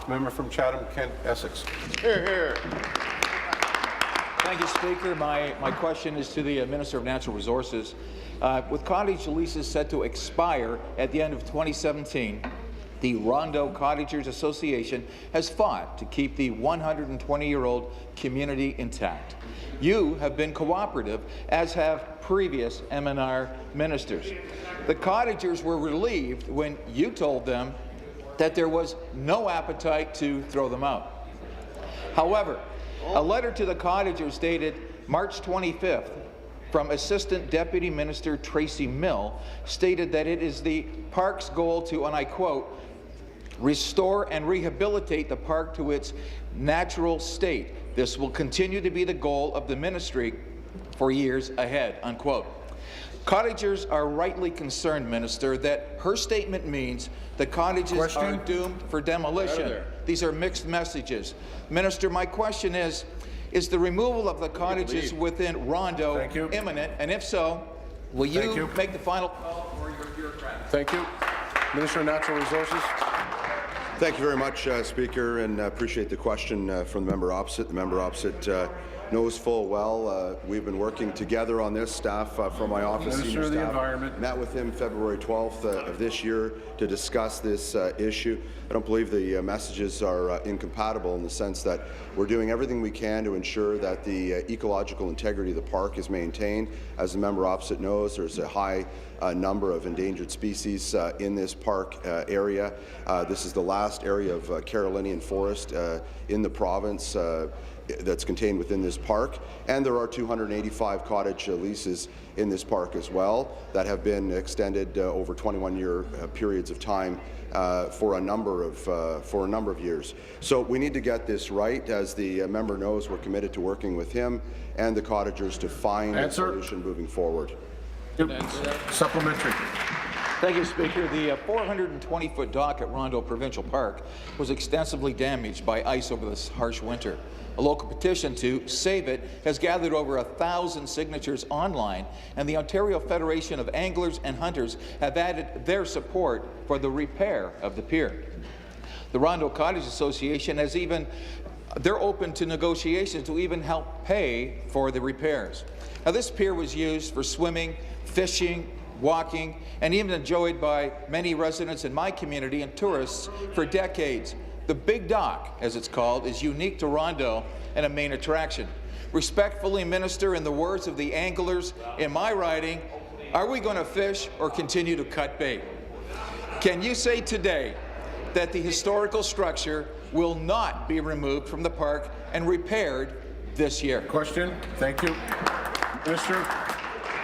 Member from Chatham-Kent, Essex. Hear, hear. Thank you, Speaker. My question is to the Minister of Natural Resources. With cottage leases set to expire at the end of 2017, the Rondeau Cottagers Association has fought to keep the 120-year-old community intact. You have been cooperative, as have previous MNR ministers. The Cottagers were relieved when you told them that there was no appetite to throw them out. However, a letter to the Cottagers dated March 25th from Assistant Deputy Minister Tracy Mill stated that it is the park's goal to, and I quote, restore and rehabilitate the park to its natural state. This will continue to be the goal of the ministry for years ahead, unquote. Cottagers are rightly concerned, Minister, that her statement means the cottages are doomed for demolition. These are mixed messages. Minister, my question is the removal of the cottages within Rondeau imminent? And if so, will you make the final call for your bureaucrats? Thank you. Minister of Natural Resources. Thank you very much, Speaker, and appreciate the question from the member opposite. The member opposite knows full well we've been working together on this. Staff from my office, Minister of the Environment, met with him February 12th of this year to discuss this issue. I don't believe the messages are incompatible in the sense that we're doing everything we can to ensure that the ecological integrity of the park is maintained. As the member opposite knows, there's a high number of endangered species in this park area. This is the last area of Carolinian forest in the province that's contained within this park, and there are 285 cottage leases in this park as well that have been extended over 21-year periods of time for a number of years. So we need to get this right. As the member knows, we're committed to working with him and the cottagers to find a solution moving forward. Supplementary. Thank you, Speaker. The 420-foot dock at Rondeau Provincial Park was extensively damaged by ice over this harsh winter. A local petition to save it has gathered over 1,000 signatures online, and the Ontario Federation of Anglers and Hunters have added their support for the repair of the pier. The Rondeau Cottage Association they're open to negotiations to even help pay for the repairs. Now, this pier was used for swimming, fishing, walking, and even enjoyed by many residents in my community and tourists for decades. The Big Dock, as it's called, is unique to Rondeau and a main attraction. Respectfully, Minister, in the words of the anglers in my riding, are we going to fish or continue to cut bait? Can you say today that the historical structure will not be removed from the park and repaired this year? Question. Thank you. Minister.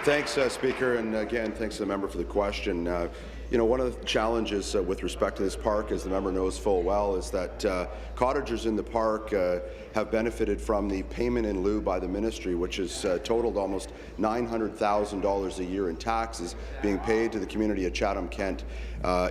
Thanks, Speaker, and again, thanks to the member for the question. You know, one of the challenges with respect to this park, as the member knows full well, is that cottagers in the park have benefited from the payment in lieu by the ministry, which has totaled almost $900,000 a year in taxes being paid to the community of Chatham-Kent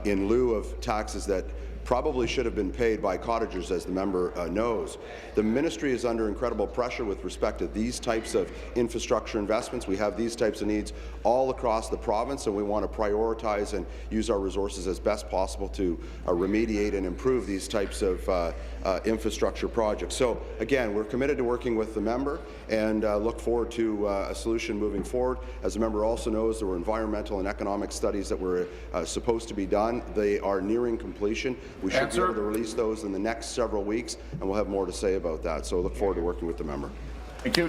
in lieu of taxes that probably should have been paid by cottagers, as the member knows. The ministry is under incredible pressure with respect to these types of infrastructure investments. We have these types of needs all across the province, and we want to prioritize and use our resources as best possible to remediate and improve these types of infrastructure projects. So again, we're committed to working with the member and look forward to a solution moving forward. As the member also knows, there were environmental and economic studies that were supposed to be done. They are nearing completion. We should be able to release those in the next several weeks, and we'll have more to say about that. So I look forward to working with the member. Thank you.